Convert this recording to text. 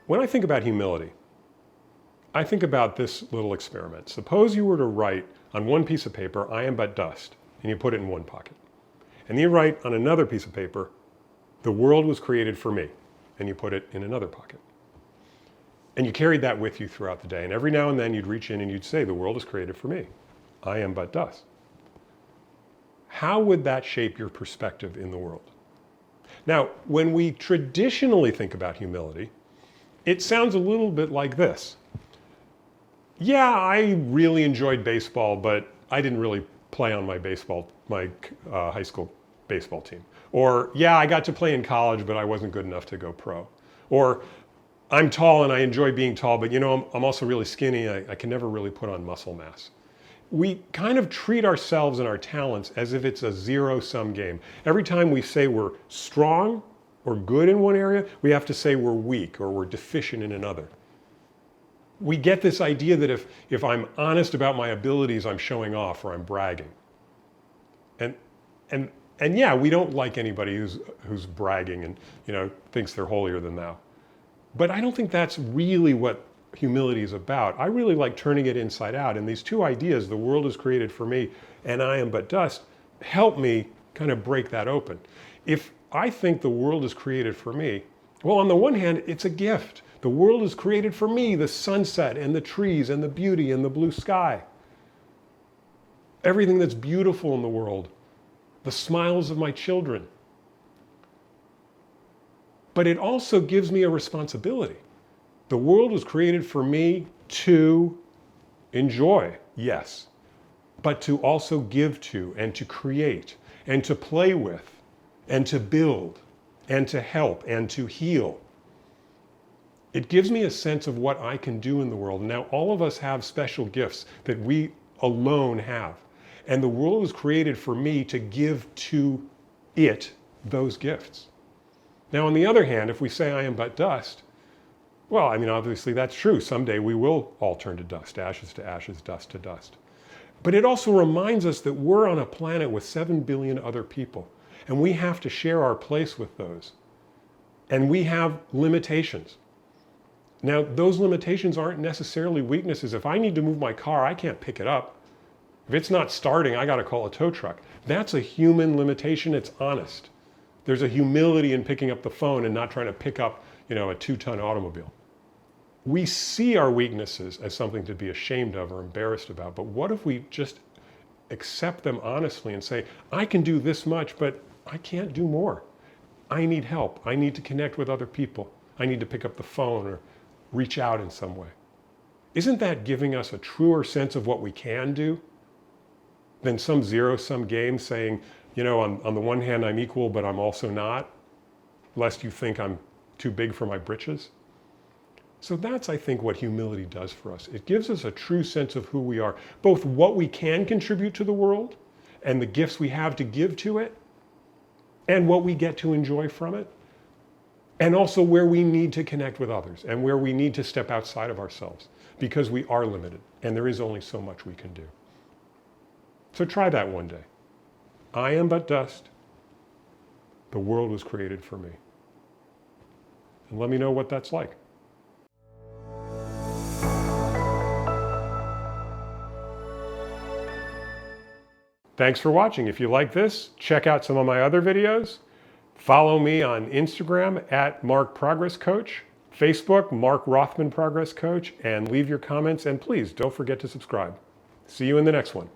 When I think about humility, I think about this little experiment. Suppose you were to write on one piece of paper, "I am but dust," and you put it in one pocket. And you write on another piece of paper, "The world was created for me," and you put it in another pocket. And you carried that with you throughout the day. And every now and then you'd reach in and you'd say, "The world is created for me. I am but dust." How would that shape your perspective in the world? Now, when we traditionally think about humility, it sounds a little bit like this. Yeah, I really enjoyed baseball, but I didn't really play on my high school baseball team. Or, yeah, I got to play in college, but I wasn't good enough to go pro. Or, I'm tall and I enjoy being tall, but I'm also really skinny. I can never really put on muscle mass. We kind of treat ourselves and our talents as if it's a zero-sum game. Every time we say we're strong or good in one area, we have to say we're weak or we're deficient in another. We get this idea that if I'm honest about my abilities, I'm showing off or I'm bragging. And yeah, we don't like anybody who's bragging and thinks they're holier than thou. But I don't think that's really what humility is about. I really like turning it inside out. And these two ideas, the world is created for me and I am but dust, help me kind of break that open. If I think the world is created for me, well, on the one hand, it's a gift. The world is created for me, the sunset and the trees and the beauty and the blue sky. Everything that's beautiful in the world, the smiles of my children. But it also gives me a responsibility. The world was created for me to enjoy, yes, but to also give to and to create and to play with and to build and to help and to heal. It gives me a sense of what I can do in the world. Now, all of us have special gifts that we alone have. And the world was created for me to give to it those gifts. Now, on the other hand, if we say I am but dust, well, obviously that's true. Someday we will all turn to dust, ashes to ashes, dust to dust. But it also reminds us that we're on a planet with 7 billion other people, and we have to share our place with those. And we have limitations. Now, those limitations aren't necessarily weaknesses. If I need to move my car, I can't pick it up. If it's not starting, I got to call a tow truck. That's a human limitation. It's honest. There's a humility in picking up the phone and not trying to pick up, a 2-ton automobile. We see our weaknesses as something to be ashamed of or embarrassed about, but what if we just accept them honestly and say, I can do this much, but I can't do more. I need help. I need to connect with other people. I need to pick up the phone or reach out in some way. Isn't that giving us a truer sense of what we can do than some zero-sum game saying, on the one hand, I'm equal, but I'm also not, lest you think I'm too big for my britches? So that's, I think, what humility does for us. It gives us a true sense of who we are, both what we can contribute to the world and the gifts we have to give to it, and what we get to enjoy from it, and also where we need to connect with others and where we need to step outside of ourselves because we are limited and there is only so much we can do. So try that one day. I am but dust. The world was created for me. And let me know what that's like. Thanks for watching. If you like this, check out some of my other videos. Follow me on Instagram at Mark Progress Coach, Facebook, Mark Rothman Progress Coach, and leave your comments. And please don't forget to subscribe. See you in the next one.